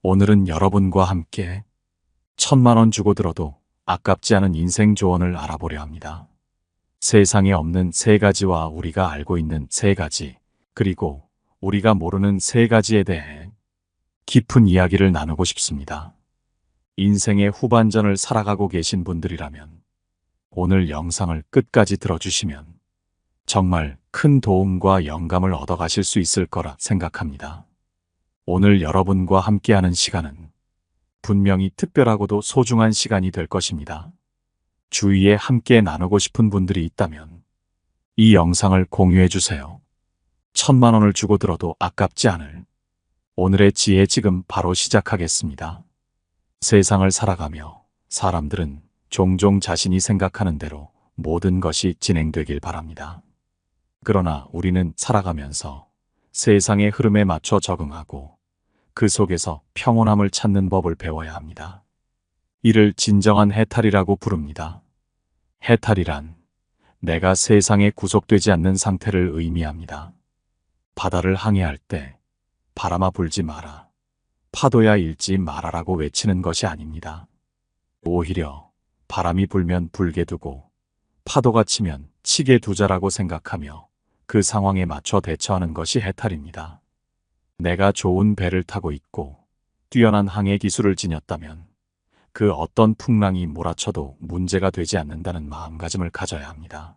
오늘은 여러분과 함께 1,000만 원 주고 들어도 아깝지 않은 인생 조언을 알아보려 합니다. 세상에 없는 세 가지와 우리가 알고 있는 세 가지, 그리고 우리가 모르는 세 가지에 대해 깊은 이야기를 나누고 싶습니다. 인생의 후반전을 살아가고 계신 분들이라면 오늘 영상을 끝까지 들어주시면 정말 큰 도움과 영감을 얻어가실 수 있을 거라 생각합니다. 오늘 여러분과 함께하는 시간은 분명히 특별하고도 소중한 시간이 될 것입니다. 주위에 함께 나누고 싶은 분들이 있다면 이 영상을 공유해 주세요. 1,000만 원을 주고 들어도 아깝지 않을 오늘의 지혜 지금 바로 시작하겠습니다. 세상을 살아가며 사람들은 종종 자신이 생각하는 대로 모든 것이 진행되길 바랍니다. 그러나 우리는 살아가면서 세상의 흐름에 맞춰 적응하고 그 속에서 평온함을 찾는 법을 배워야 합니다. 이를 진정한 해탈이라고 부릅니다. 해탈이란 내가 세상에 구속되지 않는 상태를 의미합니다. 바다를 항해할 때 바람아 불지 마라, 파도야 일지 마라라고 외치는 것이 아닙니다. 오히려 바람이 불면 불게 두고 파도가 치면 치게 두자라고 생각하며 그 상황에 맞춰 대처하는 것이 해탈입니다. 내가 좋은 배를 타고 있고 뛰어난 항해 기술을 지녔다면 그 어떤 풍랑이 몰아쳐도 문제가 되지 않는다는 마음가짐을 가져야 합니다.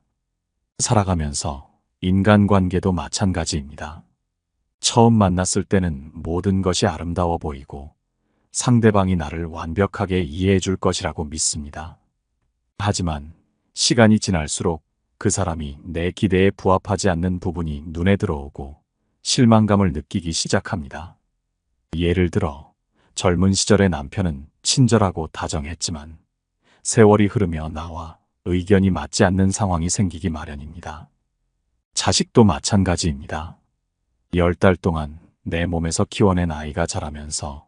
살아가면서 인간관계도 마찬가지입니다. 처음 만났을 때는 모든 것이 아름다워 보이고 상대방이 나를 완벽하게 이해해 줄 것이라고 믿습니다. 하지만 시간이 지날수록 그 사람이 내 기대에 부합하지 않는 부분이 눈에 들어오고 실망감을 느끼기 시작합니다. 예를 들어 젊은 시절의 남편은 친절하고 다정했지만 세월이 흐르며 나와 의견이 맞지 않는 상황이 생기기 마련입니다. 자식도 마찬가지입니다. 10달 동안 내 몸에서 키워낸 아이가 자라면서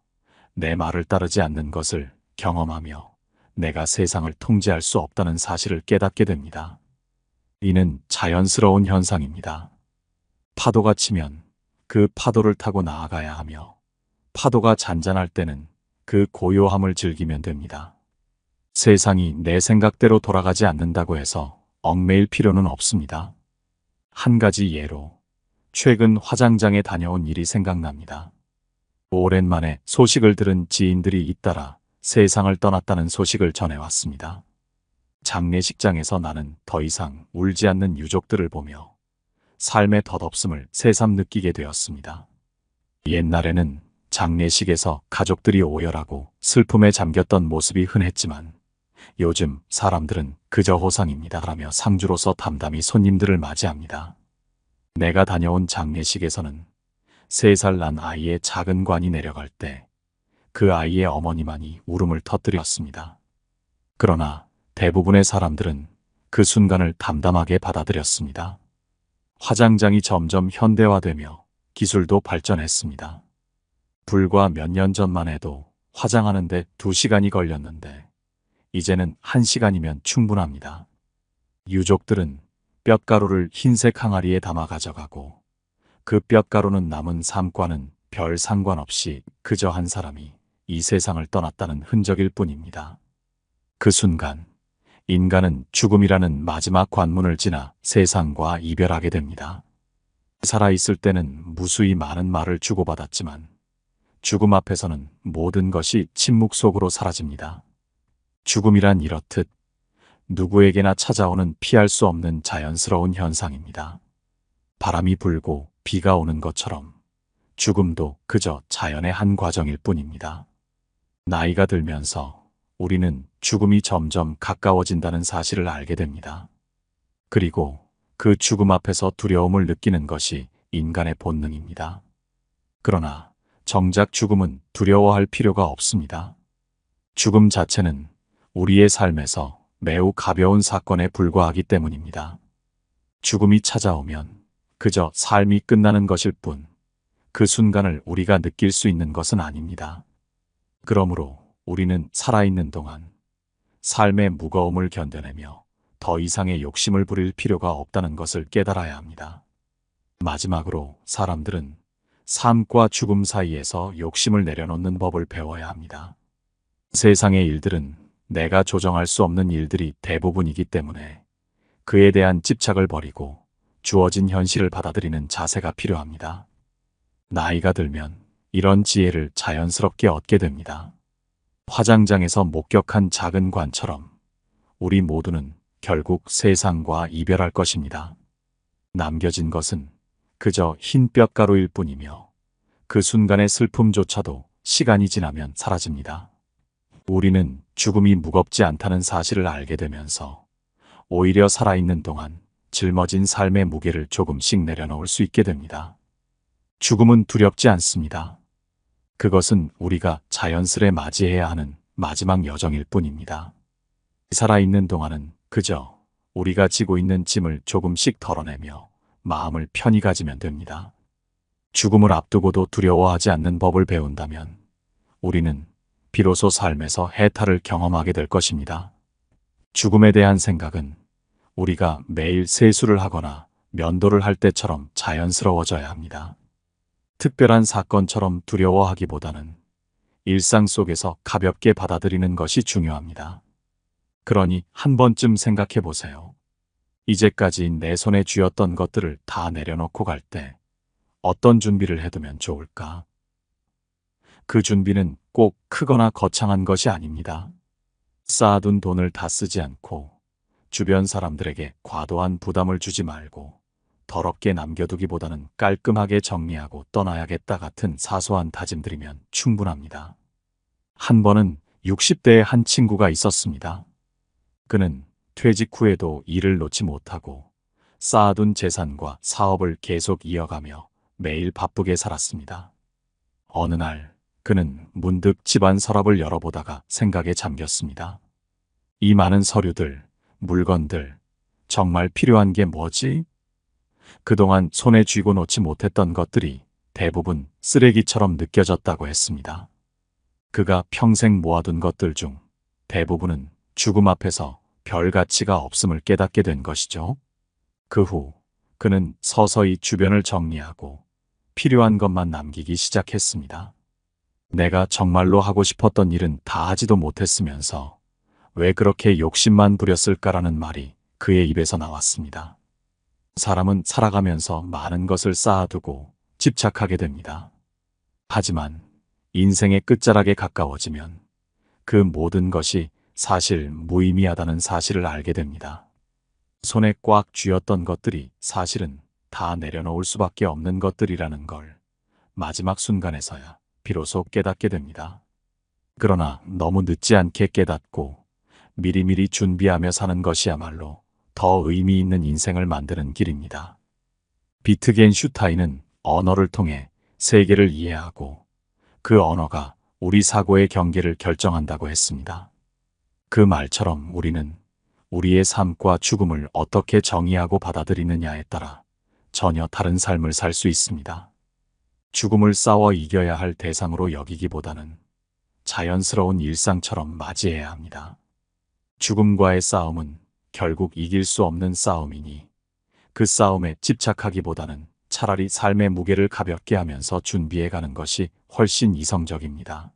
내 말을 따르지 않는 것을 경험하며 내가 세상을 통제할 수 없다는 사실을 깨닫게 됩니다. 이는 자연스러운 현상입니다. 파도가 치면 그 파도를 타고 나아가야 하며 파도가 잔잔할 때는 그 고요함을 즐기면 됩니다. 세상이 내 생각대로 돌아가지 않는다고 해서 얽매일 필요는 없습니다. 한 가지 예로 최근 화장장에 다녀온 일이 생각납니다. 오랜만에 소식을 들은 지인들이 잇따라 세상을 떠났다는 소식을 전해왔습니다. 장례식장에서 나는 더 이상 울지 않는 유족들을 보며 삶의 덧없음을 새삼 느끼게 되었습니다. 옛날에는 장례식에서 가족들이 오열하고 슬픔에 잠겼던 모습이 흔했지만 요즘 사람들은 그저 호상입니다 라며 상주로서 담담히 손님들을 맞이합니다. 내가 다녀온 장례식에서는 3살 난 아이의 작은 관이 내려갈 때 그 아이의 어머니만이 울음을 터뜨렸습니다. 그러나 대부분의 사람들은 그 순간을 담담하게 받아들였습니다. 화장장이 점점 현대화되며 기술도 발전했습니다. 불과 몇 년 전만 해도 화장하는데 2시간이 걸렸는데 이제는 1시간이면 충분합니다. 유족들은 뼛가루를 흰색 항아리에 담아 가져가고 그 뼛가루는 남은 삶과는 별 상관없이 그저 한 사람이 이 세상을 떠났다는 흔적일 뿐입니다. 그 순간 인간은 죽음이라는 마지막 관문을 지나 세상과 이별하게 됩니다. 살아있을 때는 무수히 많은 말을 주고받았지만 죽음 앞에서는 모든 것이 침묵 속으로 사라집니다. 죽음이란 이렇듯 누구에게나 찾아오는 피할 수 없는 자연스러운 현상입니다. 바람이 불고 비가 오는 것처럼 죽음도 그저 자연의 한 과정일 뿐입니다. 나이가 들면서 우리는 죽음이 점점 가까워진다는 사실을 알게 됩니다. 그리고 그 죽음 앞에서 두려움을 느끼는 것이 인간의 본능입니다. 그러나 정작 죽음은 두려워할 필요가 없습니다. 죽음 자체는 우리의 삶에서 매우 가벼운 사건에 불과하기 때문입니다. 죽음이 찾아오면 그저 삶이 끝나는 것일 뿐 그 순간을 우리가 느낄 수 있는 것은 아닙니다. 그러므로 우리는 살아있는 동안 삶의 무거움을 견뎌내며 더 이상의 욕심을 부릴 필요가 없다는 것을 깨달아야 합니다. 마지막으로 사람들은 삶과 죽음 사이에서 욕심을 내려놓는 법을 배워야 합니다. 세상의 일들은 내가 조정할 수 없는 일들이 대부분이기 때문에 그에 대한 집착을 버리고 주어진 현실을 받아들이는 자세가 필요합니다. 나이가 들면 이런 지혜를 자연스럽게 얻게 됩니다. 화장장에서 목격한 작은 관처럼 우리 모두는 결국 세상과 이별할 것입니다. 남겨진 것은 그저 흰 뼈가루일 뿐이며 그 순간의 슬픔조차도 시간이 지나면 사라집니다. 우리는 죽음이 무겁지 않다는 사실을 알게 되면서 오히려 살아있는 동안 짊어진 삶의 무게를 조금씩 내려놓을 수 있게 됩니다. 죽음은 두렵지 않습니다. 그것은 우리가 자연스레 맞이해야 하는 마지막 여정일 뿐입니다. 살아있는 동안은 그저 우리가 지고 있는 짐을 조금씩 덜어내며 마음을 편히 가지면 됩니다. 죽음을 앞두고도 두려워하지 않는 법을 배운다면 우리는 비로소 삶에서 해탈을 경험하게 될 것입니다. 죽음에 대한 생각은 우리가 매일 세수를 하거나 면도를 할 때처럼 자연스러워져야 합니다. 특별한 사건처럼 두려워하기보다는 일상 속에서 가볍게 받아들이는 것이 중요합니다. 그러니 한 번쯤 생각해 보세요. 이제까지 내 손에 쥐었던 것들을 다 내려놓고 갈 때 어떤 준비를 해두면 좋을까? 그 준비는 꼭 크거나 거창한 것이 아닙니다. 쌓아둔 돈을 다 쓰지 않고 주변 사람들에게 과도한 부담을 주지 말고 더럽게 남겨두기보다는 깔끔하게 정리하고 떠나야겠다 같은 사소한 다짐들이면 충분합니다. 한 번은 60대의 한 친구가 있었습니다. 그는 퇴직 후에도 일을 놓지 못하고 쌓아둔 재산과 사업을 계속 이어가며 매일 바쁘게 살았습니다. 어느 날 그는 문득 집안 서랍을 열어보다가 생각에 잠겼습니다. 이 많은 서류들, 물건들, 정말 필요한 게 뭐지? 그동안 손에 쥐고 놓지 못했던 것들이 대부분 쓰레기처럼 느껴졌다고 했습니다. 그가 평생 모아둔 것들 중 대부분은 죽음 앞에서 별 가치가 없음을 깨닫게 된 것이죠. 그 후 그는 서서히 주변을 정리하고 필요한 것만 남기기 시작했습니다. 내가 정말로 하고 싶었던 일은 다 하지도 못했으면서 왜 그렇게 욕심만 부렸을까라는 말이 그의 입에서 나왔습니다. 사람은 살아가면서 많은 것을 쌓아두고 집착하게 됩니다. 하지만 인생의 끝자락에 가까워지면 그 모든 것이 사실 무의미하다는 사실을 알게 됩니다. 손에 꽉 쥐었던 것들이 사실은 다 내려놓을 수밖에 없는 것들이라는 걸 마지막 순간에서야 비로소 깨닫게 됩니다. 그러나 너무 늦지 않게 깨닫고 미리미리 준비하며 사는 것이야말로 더 의미 있는 인생을 만드는 길입니다. 비트겐슈타인은 언어를 통해 세계를 이해하고 그 언어가 우리 사고의 경계를 결정한다고 했습니다. 그 말처럼 우리는 우리의 삶과 죽음을 어떻게 정의하고 받아들이느냐에 따라 전혀 다른 삶을 살 수 있습니다. 죽음을 싸워 이겨야 할 대상으로 여기기보다는 자연스러운 일상처럼 맞이해야 합니다. 죽음과의 싸움은 결국 이길 수 없는 싸움이니 그 싸움에 집착하기보다는 차라리 삶의 무게를 가볍게 하면서 준비해가는 것이 훨씬 이성적입니다.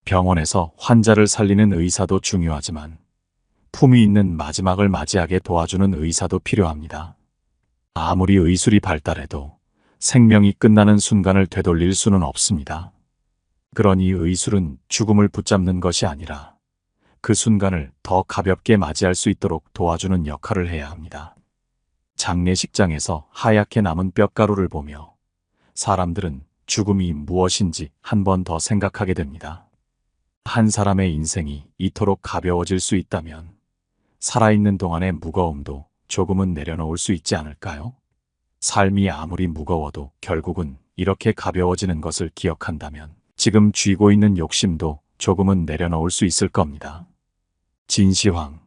병원에서 환자를 살리는 의사도 중요하지만 품위 있는 마지막을 맞이하게 도와주는 의사도 필요합니다. 아무리 의술이 발달해도 생명이 끝나는 순간을 되돌릴 수는 없습니다. 그러니 의술은 죽음을 붙잡는 것이 아니라 그 순간을 더 가볍게 맞이할 수 있도록 도와주는 역할을 해야 합니다. 장례식장에서 하얗게 남은 뼈가루를 보며 사람들은 죽음이 무엇인지 한 번 더 생각하게 됩니다. 한 사람의 인생이 이토록 가벼워질 수 있다면 살아있는 동안의 무거움도 조금은 내려놓을 수 있지 않을까요? 삶이 아무리 무거워도 결국은 이렇게 가벼워지는 것을 기억한다면 지금 쥐고 있는 욕심도 조금은 내려놓을 수 있을 겁니다. 진시황,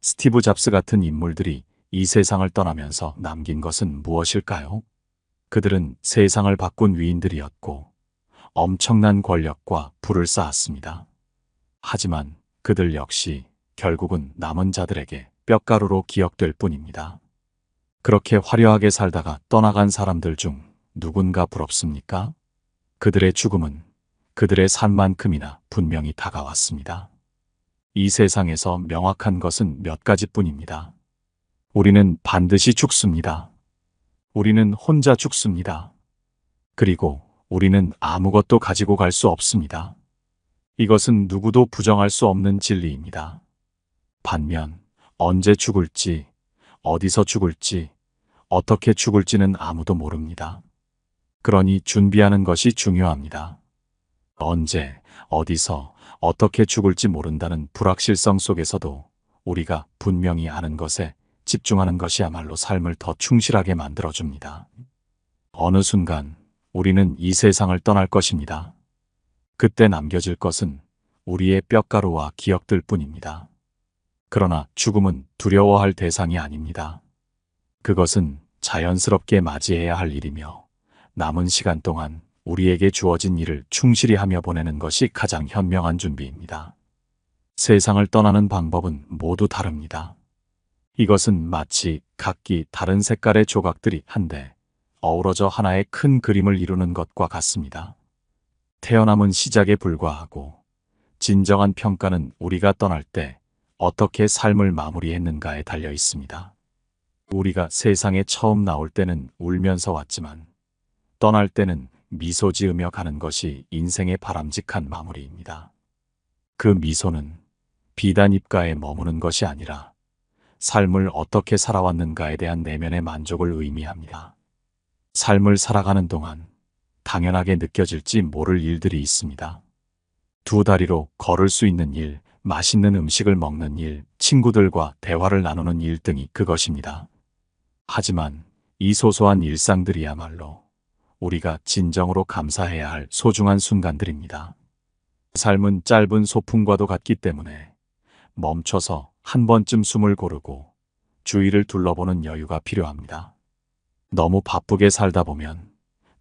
스티브 잡스 같은 인물들이 이 세상을 떠나면서 남긴 것은 무엇일까요? 그들은 세상을 바꾼 위인들이었고 엄청난 권력과 부를 쌓았습니다. 하지만 그들 역시 결국은 남은 자들에게 뼈가루로 기억될 뿐입니다. 그렇게 화려하게 살다가 떠나간 사람들 중 누군가 부럽습니까? 그들의 죽음은 그들의 산만큼이나 분명히 다가왔습니다. 이 세상에서 명확한 것은 몇 가지뿐입니다. 우리는 반드시 죽습니다. 우리는 혼자 죽습니다. 그리고 우리는 아무것도 가지고 갈 수 없습니다. 이것은 누구도 부정할 수 없는 진리입니다. 반면 언제 죽을지, 어디서 죽을지, 어떻게 죽을지는 아무도 모릅니다. 그러니 준비하는 것이 중요합니다. 언제, 어디서, 어떻게 죽을지 모른다는 불확실성 속에서도 우리가 분명히 아는 것에 집중하는 것이야말로 삶을 더 충실하게 만들어줍니다. 어느 순간 우리는 이 세상을 떠날 것입니다. 그때 남겨질 것은 우리의 뼈가루와 기억들 뿐입니다. 그러나 죽음은 두려워할 대상이 아닙니다. 그것은 자연스럽게 맞이해야 할 일이며 남은 시간 동안 우리에게 주어진 일을 충실히 하며 보내는 것이 가장 현명한 준비입니다. 세상을 떠나는 방법은 모두 다릅니다. 이것은 마치 각기 다른 색깔의 조각들이 한데 어우러져 하나의 큰 그림을 이루는 것과 같습니다. 태어남은 시작에 불과하고 진정한 평가는 우리가 떠날 때 어떻게 삶을 마무리했는가에 달려 있습니다. 우리가 세상에 처음 나올 때는 울면서 왔지만 떠날 때는 미소 지으며 가는 것이 인생의 바람직한 마무리입니다. 그 미소는 비단 입가에 머무는 것이 아니라 삶을 어떻게 살아왔는가에 대한 내면의 만족을 의미합니다. 삶을 살아가는 동안 당연하게 느껴질지 모를 일들이 있습니다. 두 다리로 걸을 수 있는 일, 맛있는 음식을 먹는 일, 친구들과 대화를 나누는 일 등이 그것입니다. 하지만 이 소소한 일상들이야말로 우리가 진정으로 감사해야 할 소중한 순간들입니다. 삶은 짧은 소풍과도 같기 때문에 멈춰서 한 번쯤 숨을 고르고 주위를 둘러보는 여유가 필요합니다. 너무 바쁘게 살다 보면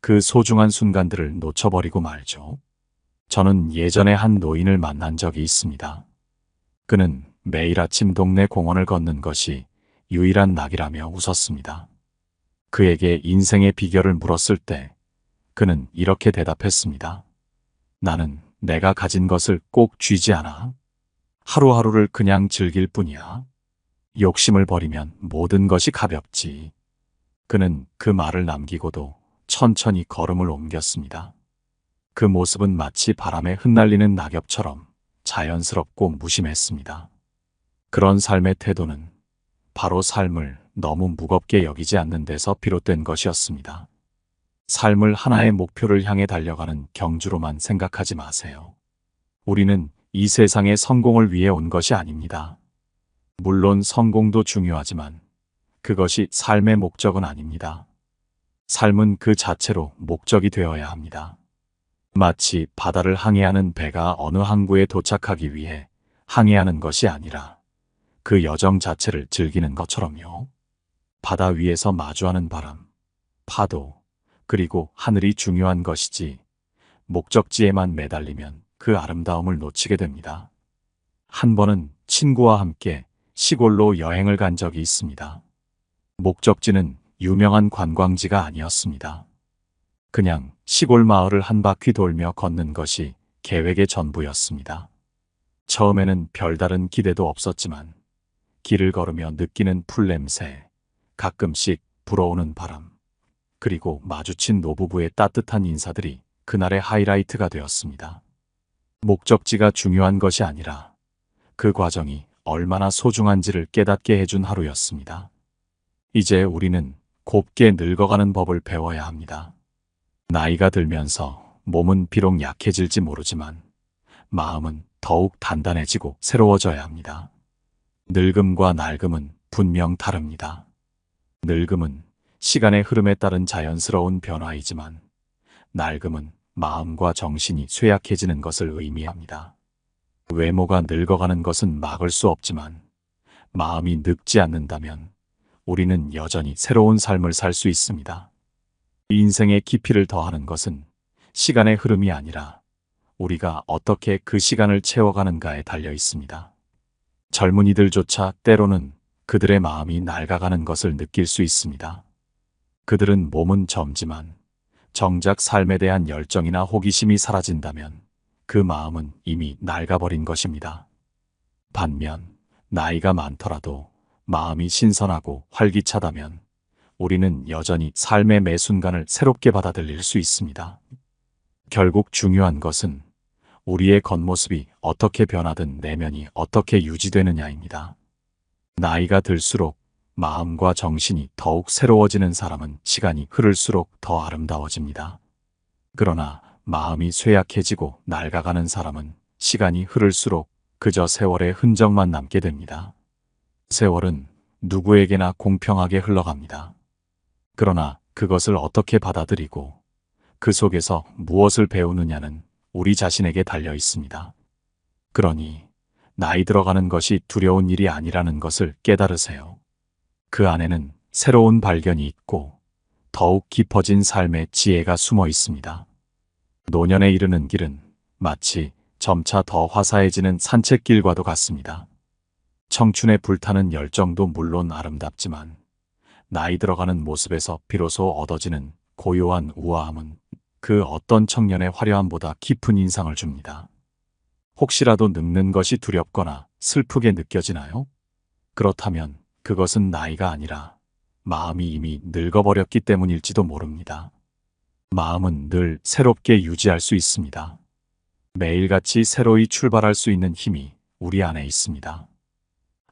그 소중한 순간들을 놓쳐버리고 말죠. 저는 예전에 한 노인을 만난 적이 있습니다. 그는 매일 아침 동네 공원을 걷는 것이 유일한 낙이라며 웃었습니다. 그에게 인생의 비결을 물었을 때 그는 이렇게 대답했습니다. 나는 내가 가진 것을 꼭 쥐지 않아. 하루하루를 그냥 즐길 뿐이야. 욕심을 버리면 모든 것이 가볍지. 그는 그 말을 남기고도 천천히 걸음을 옮겼습니다. 그 모습은 마치 바람에 흩날리는 낙엽처럼 자연스럽고 무심했습니다. 그런 삶의 태도는 바로 삶을 너무 무겁게 여기지 않는 데서 비롯된 것이었습니다. 삶을 하나의 목표를 향해 달려가는 경주로만 생각하지 마세요. 우리는 이 세상의 성공을 위해 온 것이 아닙니다. 물론 성공도 중요하지만 그것이 삶의 목적은 아닙니다. 삶은 그 자체로 목적이 되어야 합니다. 마치 바다를 항해하는 배가 어느 항구에 도착하기 위해 항해하는 것이 아니라 그 여정 자체를 즐기는 것처럼요. 바다 위에서 마주하는 바람, 파도, 그리고 하늘이 중요한 것이지 목적지에만 매달리면 그 아름다움을 놓치게 됩니다. 한 번은 친구와 함께 시골로 여행을 간 적이 있습니다. 목적지는 유명한 관광지가 아니었습니다. 그냥 시골 마을을 한 바퀴 돌며 걷는 것이 계획의 전부였습니다. 처음에는 별다른 기대도 없었지만 길을 걸으며 느끼는 풀냄새, 가끔씩 불어오는 바람, 그리고 마주친 노부부의 따뜻한 인사들이 그날의 하이라이트가 되었습니다. 목적지가 중요한 것이 아니라 그 과정이 얼마나 소중한지를 깨닫게 해준 하루였습니다. 이제 우리는 곱게 늙어가는 법을 배워야 합니다. 나이가 들면서 몸은 비록 약해질지 모르지만 마음은 더욱 단단해지고 새로워져야 합니다. 늙음과 낡음은 분명 다릅니다. 늙음은 시간의 흐름에 따른 자연스러운 변화이지만 낡음은 마음과 정신이 쇠약해지는 것을 의미합니다. 외모가 늙어가는 것은 막을 수 없지만 마음이 늙지 않는다면 우리는 여전히 새로운 삶을 살 수 있습니다. 인생의 깊이를 더하는 것은 시간의 흐름이 아니라 우리가 어떻게 그 시간을 채워가는가에 달려 있습니다. 젊은이들조차 때로는 그들의 마음이 낡아가는 것을 느낄 수 있습니다. 그들은 몸은 젊지만 정작 삶에 대한 열정이나 호기심이 사라진다면 그 마음은 이미 낡아버린 것입니다. 반면 나이가 많더라도 마음이 신선하고 활기차다면 우리는 여전히 삶의 매 순간을 새롭게 받아들일 수 있습니다. 결국 중요한 것은 우리의 겉모습이 어떻게 변하든 내면이 어떻게 유지되느냐입니다. 나이가 들수록 마음과 정신이 더욱 새로워지는 사람은 시간이 흐를수록 더 아름다워집니다. 그러나 마음이 쇠약해지고 낡아가는 사람은 시간이 흐를수록 그저 세월의 흔적만 남게 됩니다. 세월은 누구에게나 공평하게 흘러갑니다. 그러나 그것을 어떻게 받아들이고 그 속에서 무엇을 배우느냐는 우리 자신에게 달려 있습니다. 그러니 나이 들어가는 것이 두려운 일이 아니라는 것을 깨달으세요. 그 안에는 새로운 발견이 있고 더욱 깊어진 삶의 지혜가 숨어 있습니다. 노년에 이르는 길은 마치 점차 더 화사해지는 산책길과도 같습니다. 청춘에 불타는 열정도 물론 아름답지만 나이 들어가는 모습에서 비로소 얻어지는 고요한 우아함은 그 어떤 청년의 화려함보다 깊은 인상을 줍니다. 혹시라도 늙는 것이 두렵거나 슬프게 느껴지나요? 그렇다면 그것은 나이가 아니라 마음이 이미 늙어버렸기 때문일지도 모릅니다. 마음은 늘 새롭게 유지할 수 있습니다. 매일같이 새로이 출발할 수 있는 힘이 우리 안에 있습니다.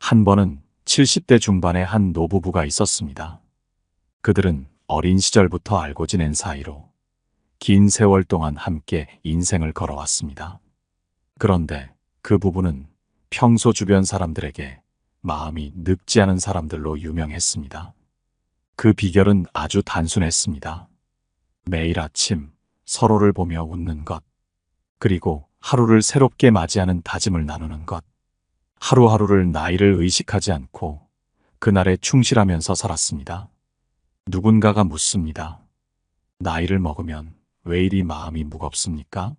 한 번은 70대 중반의 한 노부부가 있었습니다. 그들은 어린 시절부터 알고 지낸 사이로 긴 세월 동안 함께 인생을 걸어왔습니다. 그런데 그 부부는 평소 주변 사람들에게 마음이 늙지 않은 사람들로 유명했습니다. 그 비결은 아주 단순했습니다. 매일 아침 서로를 보며 웃는 것, 그리고 하루를 새롭게 맞이하는 다짐을 나누는 것, 하루하루를 나이를 의식하지 않고 그날에 충실하면서 살았습니다. 누군가가 묻습니다. 나이를 먹으면 왜 이리 마음이 무겁습니까?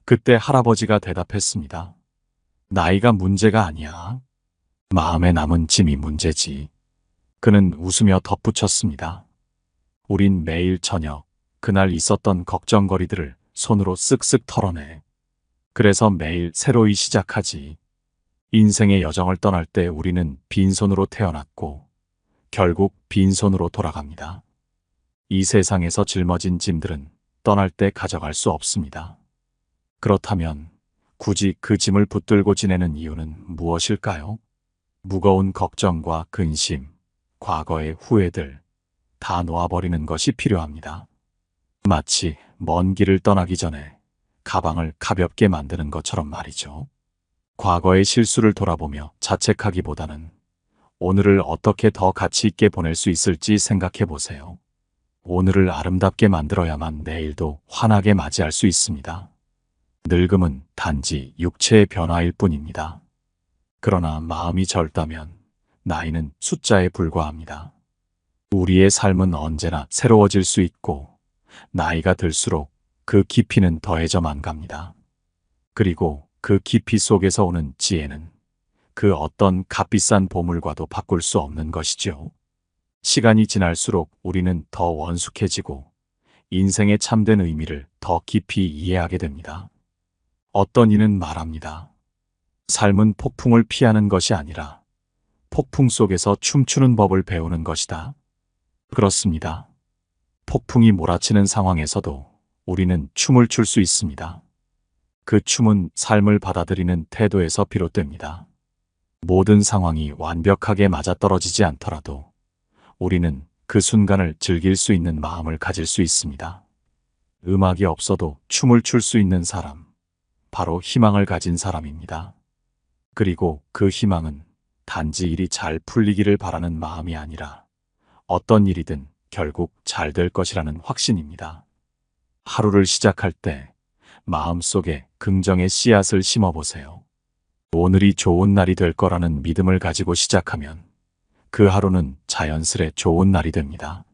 그때 할아버지가 대답했습니다. 나이가 문제가 아니야. 마음에 남은 짐이 문제지. 그는 웃으며 덧붙였습니다. 우린 매일 저녁 그날 있었던 걱정거리들을 손으로 쓱쓱 털어내. 그래서 매일 새로이 시작하지. 인생의 여정을 떠날 때 우리는 빈손으로 태어났고 결국 빈손으로 돌아갑니다. 이 세상에서 짊어진 짐들은 떠날 때 가져갈 수 없습니다. 그렇다면 굳이 그 짐을 붙들고 지내는 이유는 무엇일까요? 무거운 걱정과 근심, 과거의 후회들 다 놓아버리는 것이 필요합니다. 마치 먼 길을 떠나기 전에 가방을 가볍게 만드는 것처럼 말이죠. 과거의 실수를 돌아보며 자책하기보다는 오늘을 어떻게 더 가치 있게 보낼 수 있을지 생각해 보세요. 오늘을 아름답게 만들어야만 내일도 환하게 맞이할 수 있습니다. 늙음은 단지 육체의 변화일 뿐입니다. 그러나 마음이 젊다면 나이는 숫자에 불과합니다. 우리의 삶은 언제나 새로워질 수 있고 나이가 들수록 그 깊이는 더해져만 갑니다. 그리고 그 깊이 속에서 오는 지혜는 그 어떤 값비싼 보물과도 바꿀 수 없는 것이죠. 시간이 지날수록 우리는 더 원숙해지고 인생의 참된 의미를 더 깊이 이해하게 됩니다. 어떤 이는 말합니다. 삶은 폭풍을 피하는 것이 아니라 폭풍 속에서 춤추는 법을 배우는 것이다. 그렇습니다. 폭풍이 몰아치는 상황에서도 우리는 춤을 출 수 있습니다. 그 춤은 삶을 받아들이는 태도에서 비롯됩니다. 모든 상황이 완벽하게 맞아떨어지지 않더라도 우리는 그 순간을 즐길 수 있는 마음을 가질 수 있습니다. 음악이 없어도 춤을 출 수 있는 사람, 바로 희망을 가진 사람입니다. 그리고 그 희망은 단지 일이 잘 풀리기를 바라는 마음이 아니라 어떤 일이든 결국 잘 될 것이라는 확신입니다. 하루를 시작할 때 마음속에 긍정의 씨앗을 심어보세요. 오늘이 좋은 날이 될 거라는 믿음을 가지고 시작하면 그 하루는 자연스레 좋은 날이 됩니다.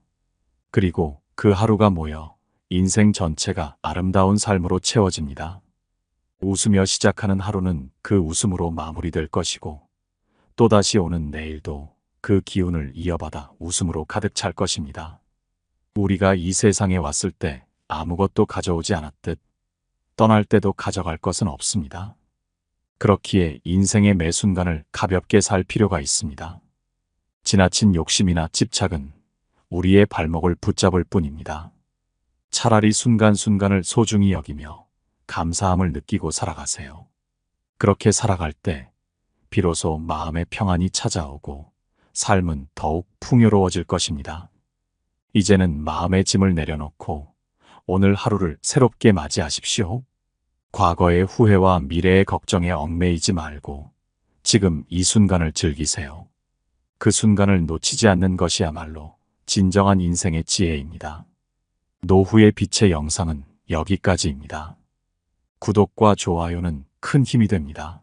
그리고 그 하루가 모여 인생 전체가 아름다운 삶으로 채워집니다. 웃으며 시작하는 하루는 그 웃음으로 마무리될 것이고 또다시 오는 내일도 그 기운을 이어받아 웃음으로 가득 찰 것입니다. 우리가 이 세상에 왔을 때 아무것도 가져오지 않았듯 떠날 때도 가져갈 것은 없습니다. 그렇기에 인생의 매 순간을 가볍게 살 필요가 있습니다. 지나친 욕심이나 집착은 우리의 발목을 붙잡을 뿐입니다. 차라리 순간순간을 소중히 여기며 감사함을 느끼고 살아가세요. 그렇게 살아갈 때 비로소 마음의 평안이 찾아오고 삶은 더욱 풍요로워질 것입니다. 이제는 마음의 짐을 내려놓고 오늘 하루를 새롭게 맞이하십시오. 과거의 후회와 미래의 걱정에 얽매이지 말고 지금 이 순간을 즐기세요. 그 순간을 놓치지 않는 것이야말로 진정한 인생의 지혜입니다. 노후의 빛의 영상은 여기까지입니다. 구독과 좋아요는 큰 힘이 됩니다.